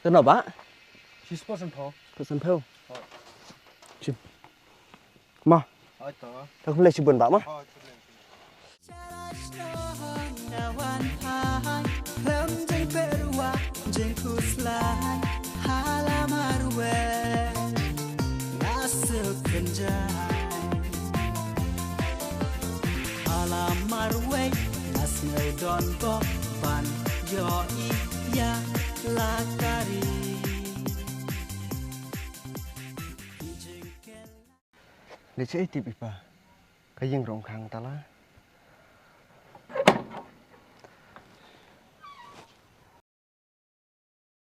tên nào bá She's person phêu chim mà thằng không lấy chim buồn bão mà Don go ban yo iya la kari để chơi tiếp đi bà cái dân rộng khang ta lá